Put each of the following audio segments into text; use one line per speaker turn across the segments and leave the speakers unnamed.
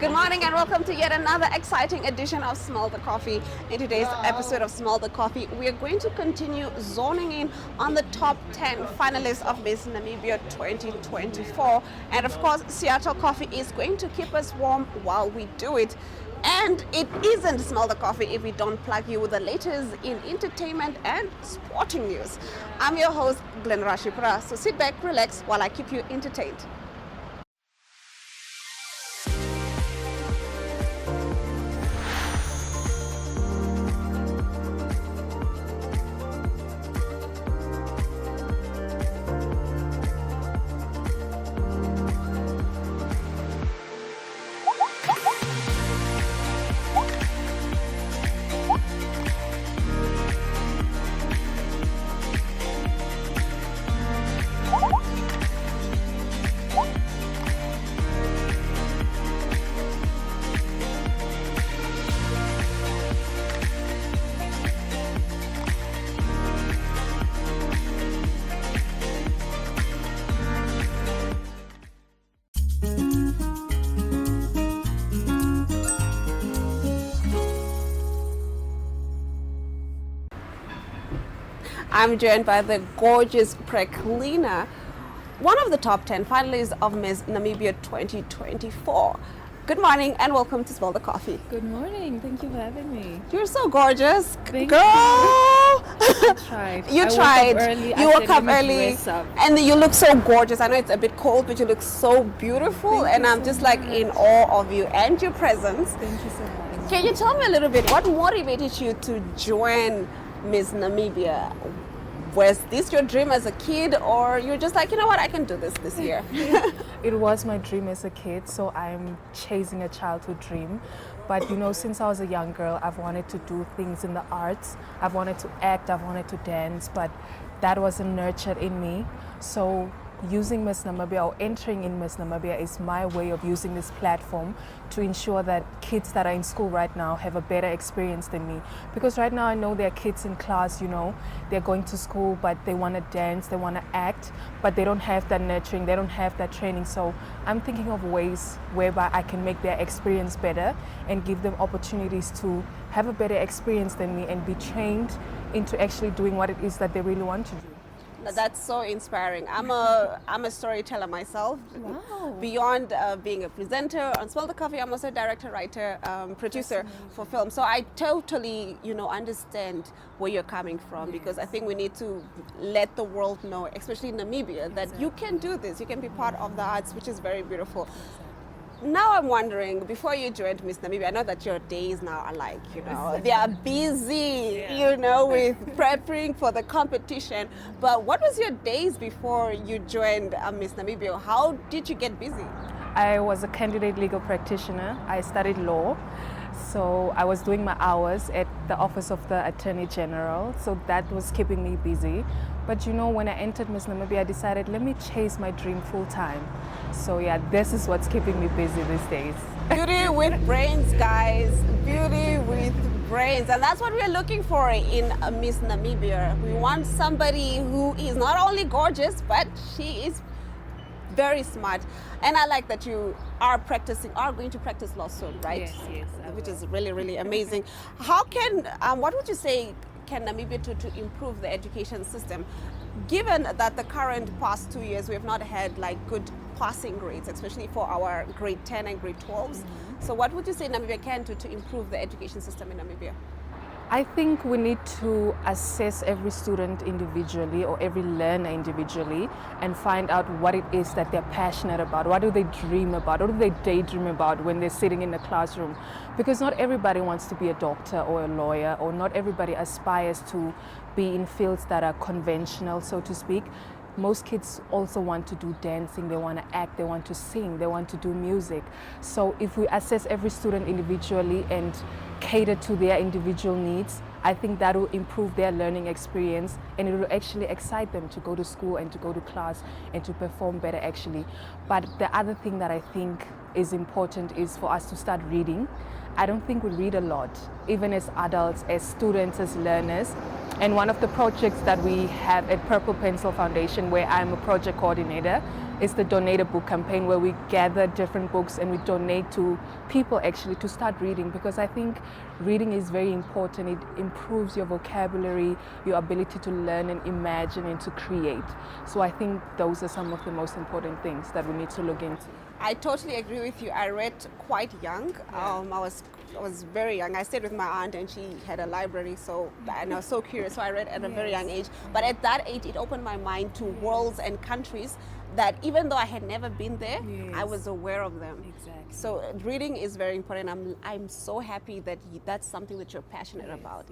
Good morning and welcome to yet another exciting edition of Smell the Coffee. In today's episode of Smell the Coffee, we are going to continue zoning in on the top 10 finalists of Miss Namibia 2024. And of course, Seattle Coffee is going to keep us warm while we do it. And it isn't Smell the Coffee if we don't plug you with the latest in entertainment and sporting news. I'm your host, Glenn Rashipura. So sit back, relax while I keep you entertained. I'm joined by the gorgeous Preklina, one of the top 10 finalists of Miss Namibia 2024. Good morning and welcome to Smell the Coffee.
Good morning. Thank you for having me.
You're so gorgeous,
Thank
girl.
I tried.
You
I
tried.
Woke up early.
You woke up early, and you look so gorgeous. I know it's a bit cold, but you look so beautiful,
Thank
and
you
I'm
so
just like in
much.
awe of you and your presence.
Thank you so much.
Can you tell me a little bit what motivated you to join Miss Namibia? Was this your dream as a kid, or you're just like, you know what, I can do this year?
It was my dream as a kid, so I'm chasing a childhood dream. But you know, since I was a young girl, I've wanted to do things in the arts. I've wanted to act, I've wanted to dance, but that wasn't nurtured in me. So using Miss Namibia or entering in Miss Namibia is my way of using this platform to ensure that kids that are in school right now have a better experience than me. Because right now I know there are kids in class, you know, they're going to school but they want to dance, they want to act, but they don't have that nurturing, they don't have that training. So I'm thinking of ways whereby I can make their experience better and give them opportunities to have a better experience than me and be trained into actually doing what it is that they really want to do.
That's so inspiring. I'm a storyteller myself.
Wow.
Beyond being a presenter on Smell the Coffee, I'm also a director, writer, producer for film. So I totally, understand where you're coming from, because I think we need to let the world know, especially in Namibia, that you can do this. You can be part of the arts, which is very beautiful. Now I'm wondering, before you joined Miss Namibia, I know that your days now are like, they are busy, with preparing for the competition. But what was your days before you joined Miss Namibia? How did you get busy?
I was a candidate legal practitioner. I studied law. So I was doing my hours at the office of the Attorney General. So that was keeping me busy. But when I entered Miss Namibia, I decided, let me chase my dream full time. So yeah, this is what's keeping me busy these days.
Beauty with brains, guys. Beauty with brains. And that's what we're looking for in Miss Namibia. We want somebody who is not only gorgeous, but she is very smart. And I like that you are going to practice law soon, right?
Yes.
Which is really, really amazing. How can, what would you say can Namibia do to improve the education system? Given that the current past 2 years, we have not had good passing grades, especially for our grade 10 and grade 12s. Mm-hmm. So what would you say Namibia can do to improve the education system in Namibia?
I think we need to assess every student individually or every learner individually and find out what it is that they're passionate about. What do they dream about? What do they daydream about when they're sitting in the classroom? Because not everybody wants to be a doctor or a lawyer, or not everybody aspires to be in fields that are conventional, so to speak. Most kids also want to do dancing, they want to act, they want to sing, they want to do music. So if we assess every student individually and cater to their individual needs, I think that will improve their learning experience, and it will actually excite them to go to school and to go to class and to perform better actually. But the other thing that I think is important is for us to start reading. I don't think we read a lot, even as adults, as students, as learners. And one of the projects that we have at Purple Pencil Foundation, where I'm a project coordinator, is the Donate a Book campaign, where we gather different books and we donate to people actually to start reading, because I think reading is very important. It improves your vocabulary, your ability to learn and imagine and to create. So I think those are some of the most important things that we need to look into.
I totally agree with you. I read quite young. I was very young. I stayed with my aunt and she had a library, and I was so curious. So I read at a very young age. But at that age, it opened my mind to worlds and countries that even though I had never been there, I was aware of them.
Exactly.
So reading is very important. I'm so happy that that's something that you're passionate about.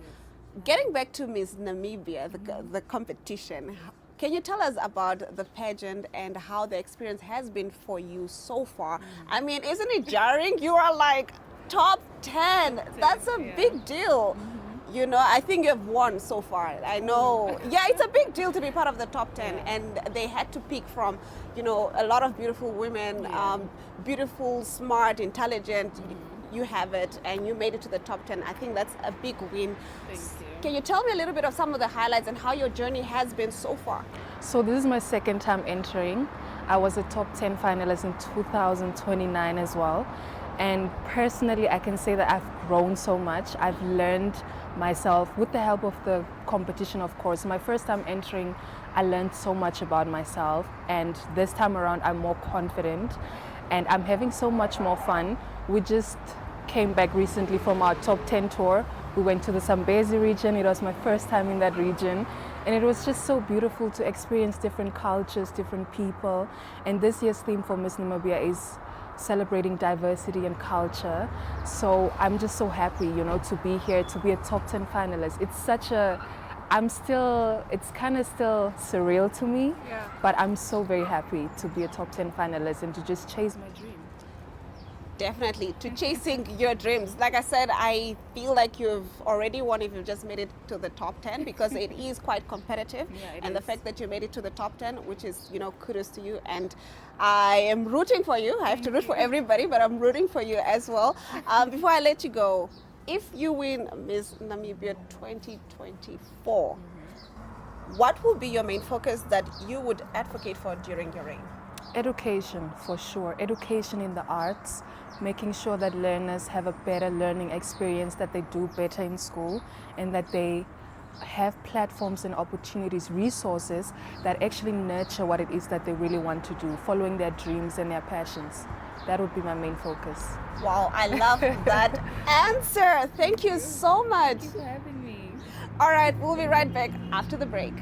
Getting back to Miss Namibia, the competition, can you tell us about the pageant and how the experience has been for you so far? I mean, isn't it jarring? You are like top 10. That's a big deal. You know, I think you've won so far. I know. Yeah, it's a big deal to be part of the top 10. And they had to pick from, you know, a lot of beautiful women, beautiful, smart, intelligent. You have it and you made it to the top 10. I think that's a big win.
Thank you.
Can you tell me a little bit of some of the highlights and how your journey has been so far?
So this is my second time entering. I was a top 10 finalist in 2029 as well. And personally, I can say that I've grown so much. I've learned myself with the help of the competition, of course. My first time entering, I learned so much about myself. And this time around, I'm more confident and I'm having so much more fun. We just came back recently from our top 10 tour. We went to the Zambezi region. It was my first time in that region. And it was just so beautiful to experience different cultures, different people. And this year's theme for Miss Namibia is celebrating diversity and culture. So I'm just so happy, you know, to be here, to be a top 10 finalist. It's such a, it's kind of still surreal to me, but I'm so very happy to be a top 10 finalist and to just chase my dream.
Definitely, to chasing your dreams. Like I said, I feel like you've already won if you've just made it to the top 10, because it is quite competitive. And the fact that you made it to the top 10, which is, you know, kudos to you. And I am rooting for you. I have to root for everybody, but I'm rooting for you as well. Before I let you go, if you win Miss Namibia 2024, what will be your main focus that you would advocate for during your reign?
Education, for sure. Education in the arts, making sure that learners have a better learning experience, that they do better in school, and that they have platforms and opportunities, resources that actually nurture what it is that they really want to do, following their dreams and their passions. That would be my main focus.
Wow, I love that answer. Thank you so much.
Thank you for having me.
All right, we'll be right back after the break.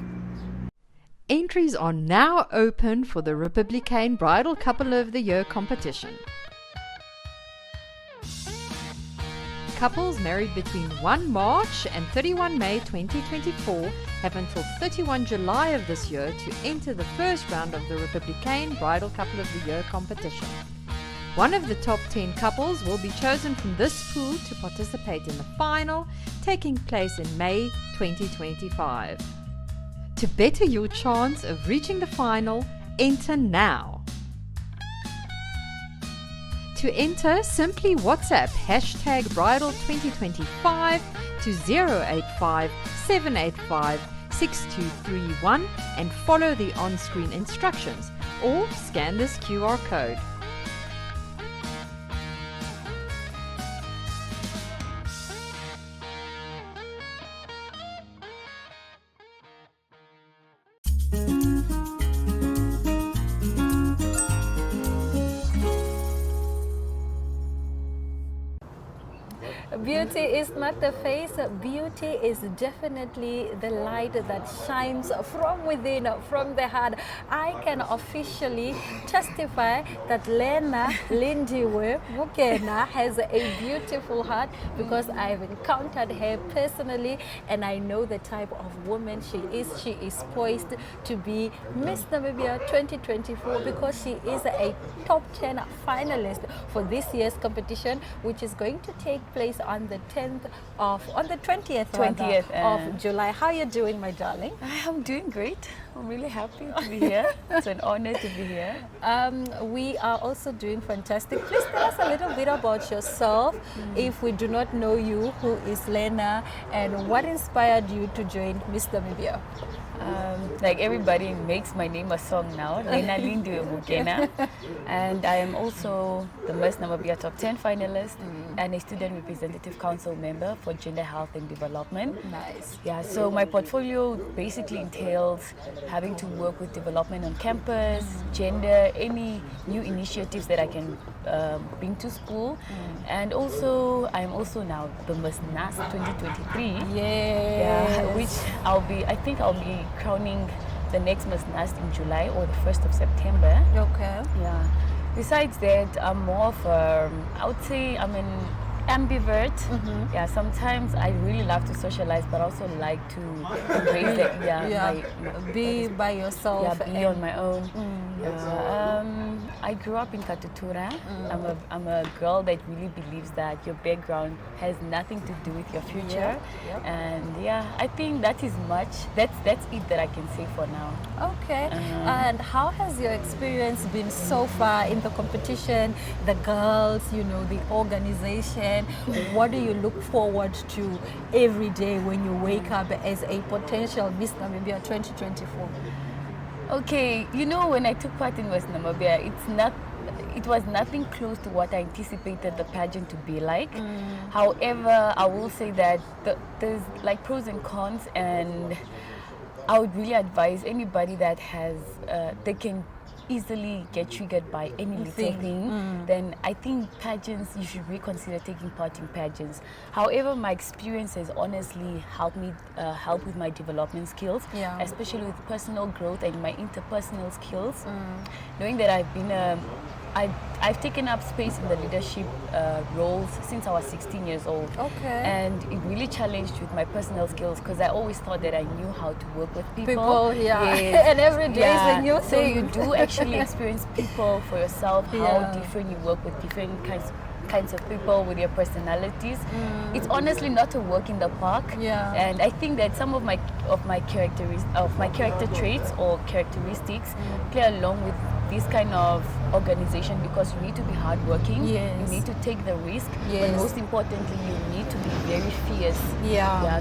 Entries are now open for the Republican Bridal Couple of the Year competition. Couples married between 1 March and 31 May 2024 have until 31 July of this year to enter the first round of the Republican Bridal Couple of the Year competition. One of the top 10 couples will be chosen from this pool to participate in the final, taking place in May 2025. To better your chance of reaching the final, enter now. To enter, simply WhatsApp #Bridal2025 to 085 785 6231 and follow the on-screen instructions, or scan this QR code.
Beauty is not the face, beauty is definitely the light that shines from within, from the heart. I can officially testify that Lena Lindiwe Mukena has a beautiful heart, because I've encountered her personally and I know the type of woman she is. She is poised to be Miss Namibia 2024 because she is a top 10 finalist for this year's competition, which is going to take place on on the 20th rather,
20th,
of July. How are you doing, my darling?
I'm doing great. I'm really happy to be here. It's an honor to be here.
We are also doing fantastic. Please tell us a little bit about yourself. If we do not know you, who is Lena and what inspired you to join Miss Namibia?
Like everybody makes my name a song now, Lena Lindu Mugena. And I am also the Miss Namibia Top 10 finalist and a Student Representative Council member for Gender Health and Development.
Nice.
Yeah, so my portfolio basically entails having to work with development on campus, gender, any new initiatives that I can bring to school. And also, I'm also now the Miss NAS 2023.
Yes.
Yeah, which I think I'll be crowning the next Miss NAS in July or the 1st of September.
Okay.
Yeah. Besides that, I'm more of I would say I'm an ambivert. Yeah, sometimes I really love to socialize, but also like to embrace it.
Be by yourself.
Yeah, be on my own. I grew up in Katutura. I'm a girl that really believes that your background has nothing to do with your future. And yeah, I think that is much. That's it that I can say for now.
Okay. And how has your experience been so far in the competition? The girls, you know, the organization. What do you look forward to every day when you wake up as a potential Miss Namibia 2024?
Okay, you know, when I took part in Miss Namibia, it was nothing close to what I anticipated the pageant to be like. However, I will say that there's like pros and cons, and I would really advise anybody that has they can easily get triggered by any little thing, then I think pageants, you should reconsider taking part in pageants. However, my experience has honestly helped me help with my development skills, especially with personal growth and my interpersonal skills. Knowing that I've taken up space in the leadership roles since I was 16 years old.
Okay.
And it really challenged with my personal skills because I always thought that I knew how to work with people.
Yes. And every day is a new
So
thing.
you do actually experience people for yourself, how different you work with different kinds of people with your personalities. It's honestly not a walk in the park. And I think that some of my character traits or characteristics play along with this kind of organization because you need to be hardworking, you need to take the risk, but most importantly, you need to be very fierce.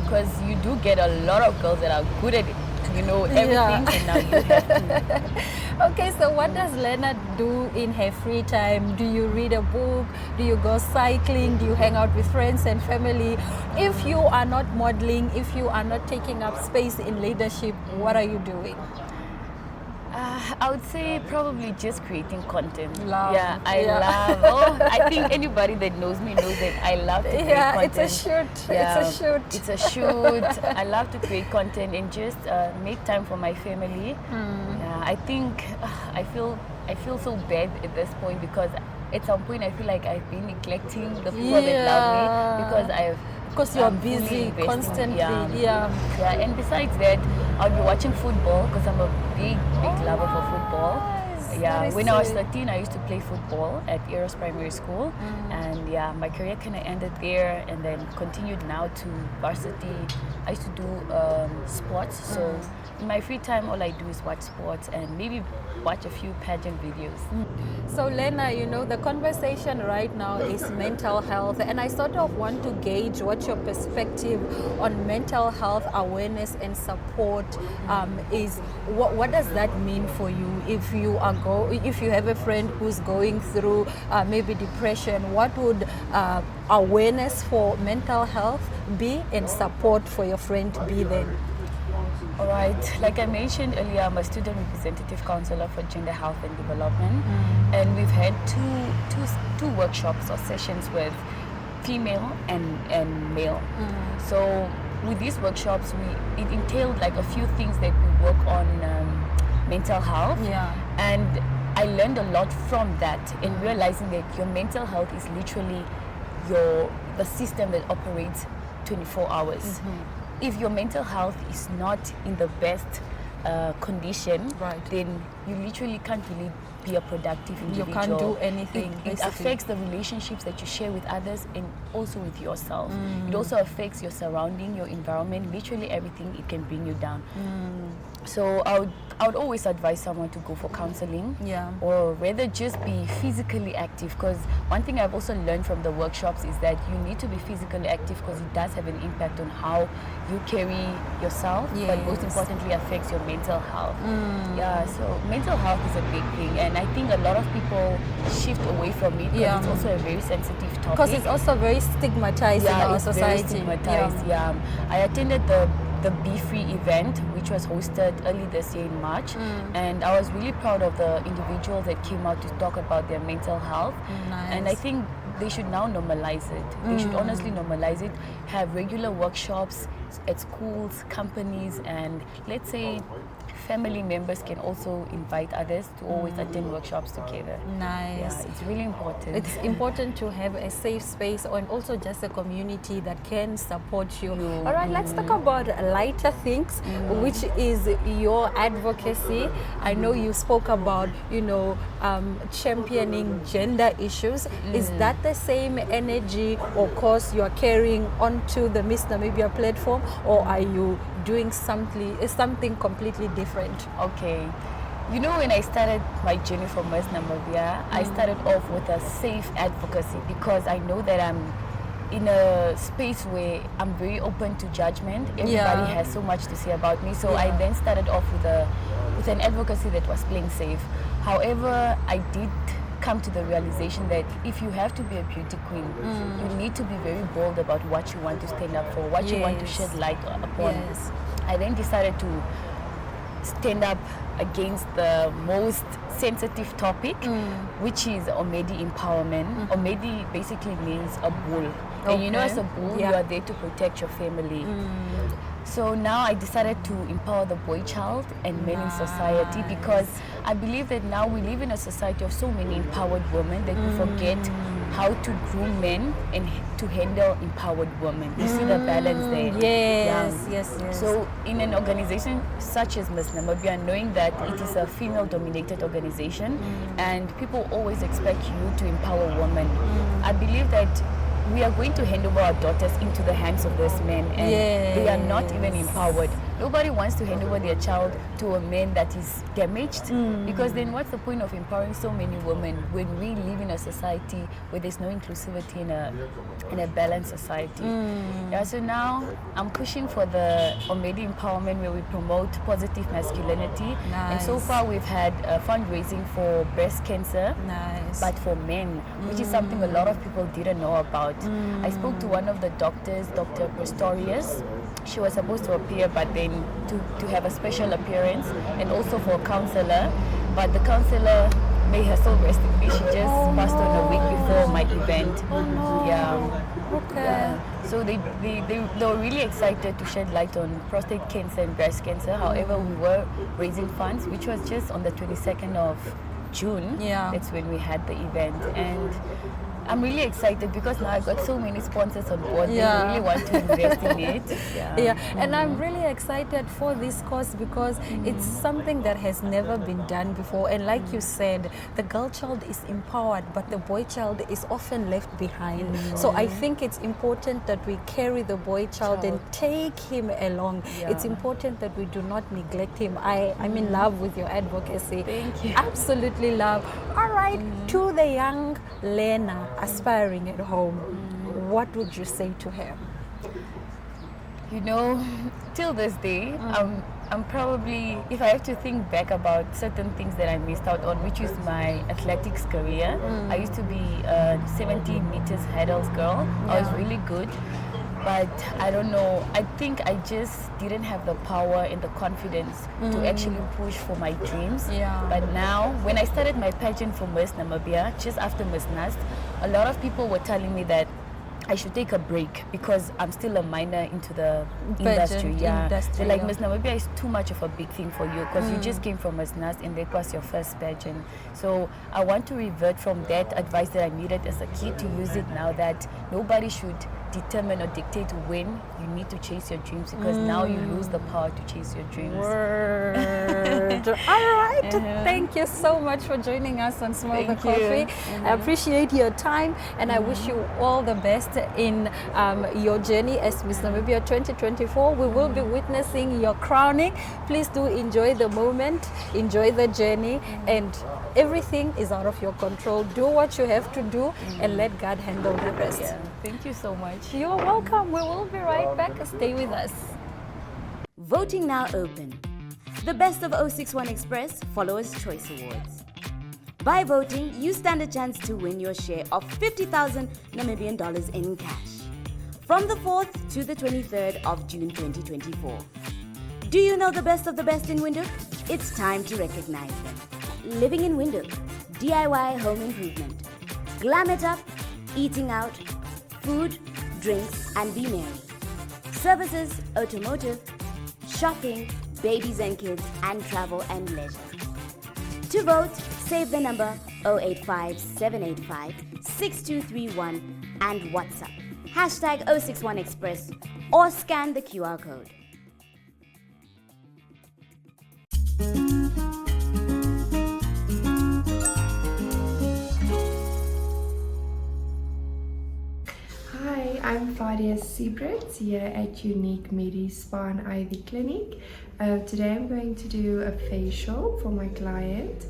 Because you do get a lot of girls that are good at it, you know, everything, and now you have to.
Okay, so what does Lena do in her free time? Do you read a book? Do you go cycling? Do you hang out with friends and family? If you are not modeling, if you are not taking up space in leadership, what are you doing?
I would say probably just creating content.
Love.
I love. I think anybody that knows me knows that I love to create content.
It's a shoot.
It's a shoot. I love to create content and just make time for my family. I think I feel so bad at this point because at some point I feel like I've been neglecting the people that love me because
you're busy constantly.
And besides that, I'll be watching football because I'm a big lover for football. When I was 13, I used to play football at Eros Primary School, and my career kind of ended there, and then continued now to varsity. I used to do sports, so in my free time, all I do is watch sports and maybe watch a few pageant videos.
So Lena, you know, the conversation right now is mental health, and I sort of want to gauge what your perspective on mental health awareness and support is. What does that mean for you if you have a friend who's going through maybe depression? What would awareness for mental health be and support for your friend be then?
All right, like I mentioned earlier, I'm a student representative counselor for Gender Health and Development, and we've had two workshops or sessions with female and male. So with these workshops, it entailed like a few things that we work on mental health, and I learned a lot from that in realizing that your mental health is literally the system that operates 24 hours. If your mental health is not in the best condition, then you literally can't really be a productive
You
individual.
can't do anything,
It
basically.
affects the relationships that you share with others and also with yourself. It also affects your surrounding, your environment, literally everything. It can bring you down. So I would always advise someone to go for counseling,
Yeah.
or rather just be physically active, because one thing I've also learned from the workshops is that you need to be physically active because it does have an impact on how you carry yourself, but most
Yes.
importantly affects your mental health. Yeah, so mental health is a big thing, and I think a lot of people shift away from it because
Yeah.
it's also a very sensitive topic.
Because it's also very stigmatized in our
it's
society.
very stigmatized. Yeah. I attended the Be Free event, which was hosted early this year in March, and I was really proud of the individuals that came out to talk about their mental health. And I
Nice.
think they should now normalize it. They should honestly normalize it, have regular workshops at schools, companies, and let's say family members can also invite others to always attend workshops together.
Nice.
Yeah, it's really important.
It's important to have a safe space and also just a community that can support you. All right, let's talk about lighter things, which is your advocacy. I know you spoke about, championing gender issues. Is that the same energy or cause you're carrying onto the Miss Namibia platform, or are you doing something completely different?
Okay. When I started my journey for Miss Namibia, I started off with a safe advocacy because I know that I'm in a space where I'm very open to judgment. Everybody has so much to say about me. So I then started off with an advocacy that was playing safe. However, I did come to the realization that if you have to be a beauty queen, you need to be very bold about what you want to stand up for, what you want to shed light upon.
Yes.
I then decided to stand up against the most sensitive topic, which is Omedi empowerment. Omedi basically means a bull. And as a bull, you are there to protect your family. So now I decided to empower the boy child and men in society, because I believe that now we live in a society of so many empowered women that we forget how to groom men and to handle empowered women. You see the balance there.
Yes.
So in an organization such as Miss Namibia, knowing that it is a female-dominated organization and people always expect you to empower women, I believe that we are going to hand over our daughters into the hands of these men, and they are not even empowered. Nobody wants to hand over their child to a man that is damaged, because then what's the point of empowering so many women when we live in a society where there's no inclusivity in a balanced society? So now I'm pushing for the Omedi empowerment, where we promote positive masculinity. And so far we've had fundraising for breast cancer, but for men, which is something a lot of people didn't know about. I spoke to one of the doctors, Dr. Pistorius. She was supposed to appear, but then to have a special appearance, and also for a counselor. But the counselor, may her soul rest in peace, she just passed on a week before my event. So they were really excited to shed light on prostate cancer and breast cancer. However, we were raising funds, which was just on the 22nd of June. That's when we had the event. And I'm really excited because now I've got so many sponsors on board. They really want to invest in it.
And I'm really excited for this cause because it's something that has never been done before. And like you said, the girl child is empowered, but the boy child is often left behind. So I think it's important that we carry the boy child and take him along. It's important that we do not neglect him. I'm in love with your advocacy.
Thank you.
Absolutely love. All right, to the young Lena aspiring at home, what would you say to her?
Till this day, I'm probably, if I have to think back about certain things that I missed out on, which is my athletics career. I used to be a 70 meters hurdles girl. I was really good, but I don't know, I think I just didn't have the power and the confidence to actually push for my dreams. But now, when I started my pageant for Miss Namibia, just after Miss Nast, a lot of people were telling me that I should take a break because I'm still a minor into the industry. They're like, Miss Namibia is too much of a big thing for you because you just came from Miss Nast and that was your first pageant. So I want to revert from that advice that I needed as a kid to use it now, that nobody should determine or dictate when you need to chase your dreams, because now you lose the power to chase your dreams.
Word. All right. Thank you so much for joining us on Smell the
Thank
Coffee.
you.
I appreciate your time, and I wish you all the best in your journey as Miss Namibia 2024. We will be witnessing your crowning. Please do enjoy the moment, enjoy the journey, and everything is out of your control. Do what you have to do and let God handle the rest.
Yeah. Thank you so much.
You're welcome. We will be right back. Stay with us.
Voting now open. The Best of 061 Express Followers' Choice Awards. By voting, you stand a chance to win your share of 50,000 Namibian dollars in cash. From the 4th to the 23rd of June 2024. Do you know the best of the best in Windhoek? It's time to recognize them. Living in Windhoek, DIY home improvement. Glam it up, eating out, food, drinks, and be merry. Services, automotive, shopping, babies and kids, and travel and leisure. To vote, save the number 085 785 6231 and WhatsApp hashtag 061 Express or scan the QR code.
Hi, I'm Fadia Siebert here at Unique Medi Spa and Ivy Clinic. Today I'm going to do a facial for my client.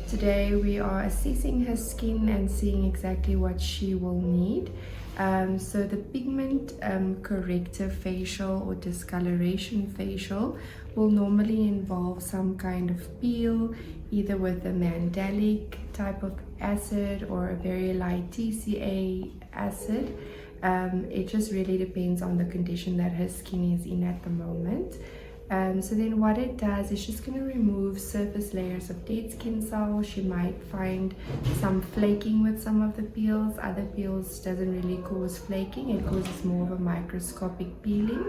Today we are assessing her skin and seeing exactly what she will need. So the pigment corrective facial or discoloration facial will normally involve some kind of peel, either with a mandelic type of acid or a very light TCA acid. It just really depends on the condition that her skin is in at the moment. So then what it does is just going to remove surface layers of dead skin cells. She might find some flaking with some of the peels. Other peels doesn't really cause flaking, it causes more of a microscopic peeling.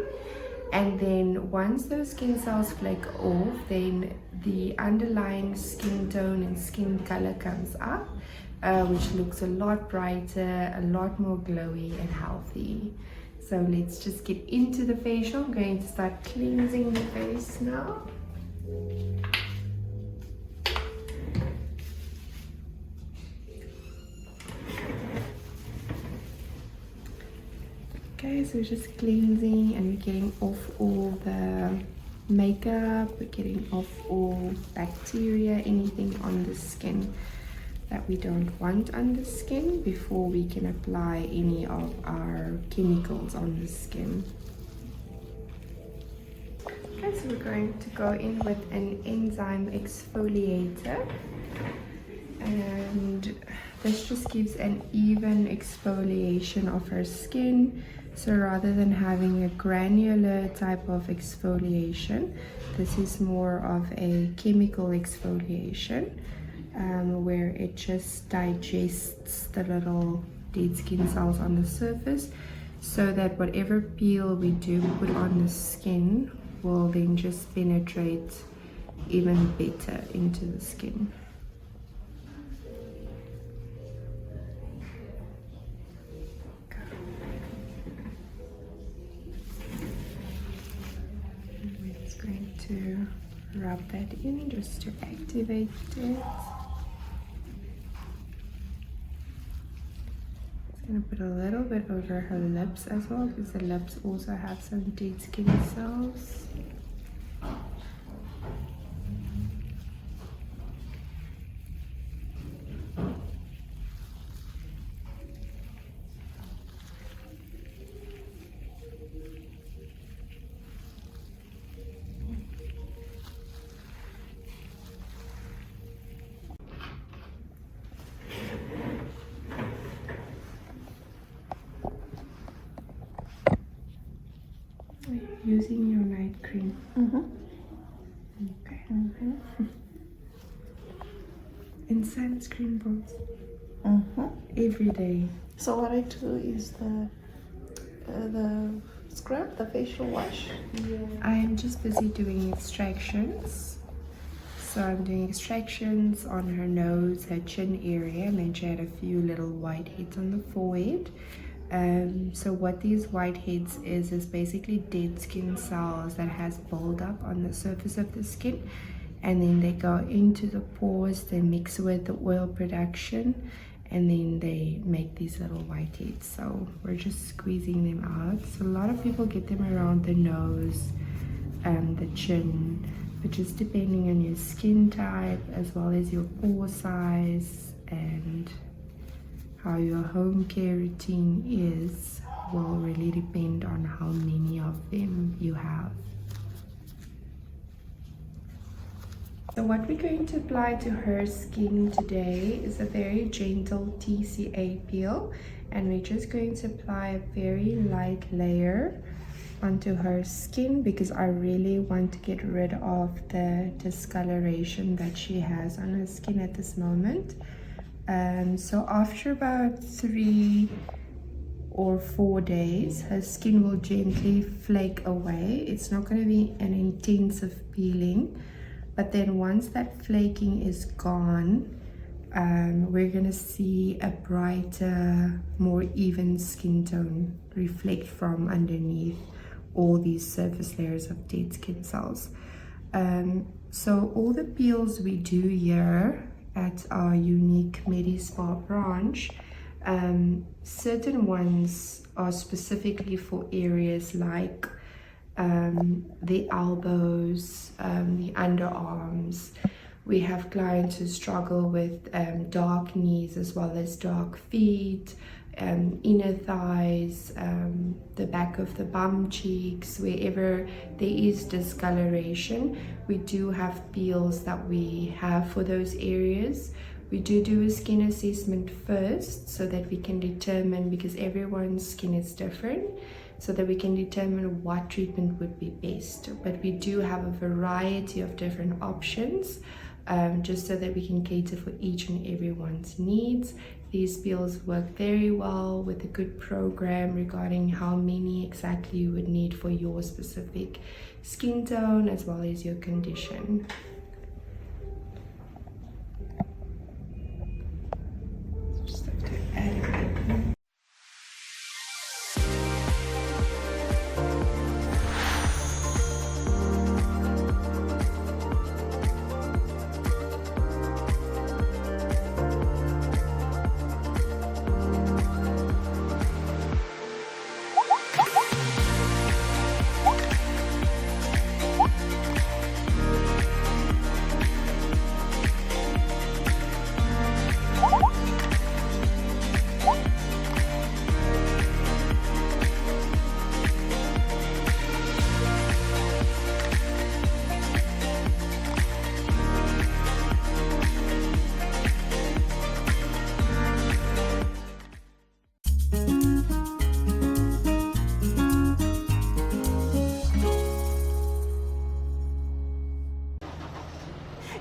And then once those skin cells flake off, then the underlying skin tone and skin color comes up, which looks a lot brighter, a lot more glowy and healthy. So let's just get into the facial. I'm going to start cleansing the face now. Okay, so we're just cleansing and we're getting off all the makeup, we're getting off all bacteria, anything on the skin that we don't want on the skin before we can apply any of our chemicals on the skin. Okay, so we're going to go in with an enzyme exfoliator, and this just gives an even exfoliation of her skin. So rather than having a granular type of exfoliation, this is more of a chemical exfoliation. Where it just digests the little dead skin cells on the surface, so that whatever peel we do put on the skin will then just penetrate even better into the skin. We're just going to rub that in just to activate it. I'm going to put a little bit over her lips as well, because the lips also have some dead skin cells. Using your night cream. Okay. And sunscreen both. Every day.
So what I do is the scrub, the facial wash.
I am just busy doing extractions. So I'm doing extractions on her nose, her chin area, and then she had a few little white heads on the forehead. So what these whiteheads is basically dead skin cells that has buildup on the surface of the skin, and then they go into the pores, they mix with the oil production, and then they make these little whiteheads. So we're just squeezing them out. So a lot of people get them around the nose, the chin, but just depending on your skin type as well as your pore size and how your home care routine is will really depend on how many of them you have. So what we're going to apply to her skin today is a very gentle TCA peel, and we're just going to apply a very light layer onto her skin because I really want to get rid of the discoloration that she has on her skin at this moment. So after about 3 or 4 days, her skin will gently flake away. It's not going to be an intensive peeling, but then once that flaking is gone, we're going to see a brighter, more even skin tone reflect from underneath all these surface layers of dead skin cells. So all the peels we do here at our unique MediSpa branch, certain ones are specifically for areas like the elbows, the underarms. We have clients who struggle with dark knees as well as dark feet, inner thighs, the back of the bum cheeks. Wherever there is discoloration, we do have peels that we have for those areas. We do a skin assessment first so that we can determine, because everyone's skin is different, so that we can determine what treatment would be best. But we do have a variety of different options, just so that we can cater for each and everyone's needs. These peels work very well with a good program regarding how many exactly you would need for your specific skin tone as well as your condition. Just have to add a bit.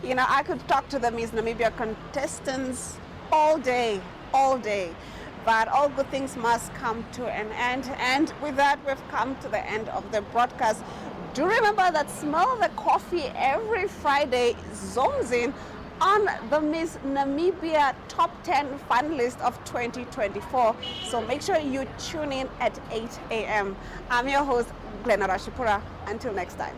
You know, I could talk to the Miss Namibia contestants all day, but all good things must come to an end. And with that, we've come to the end of the broadcast. Do remember that Smell the Coffee every Friday zooms in on the Miss Namibia Top 10 Fun List of 2024. So make sure you tune in at 8 a.m. I'm your host, Glenna Rashipura. Until next time.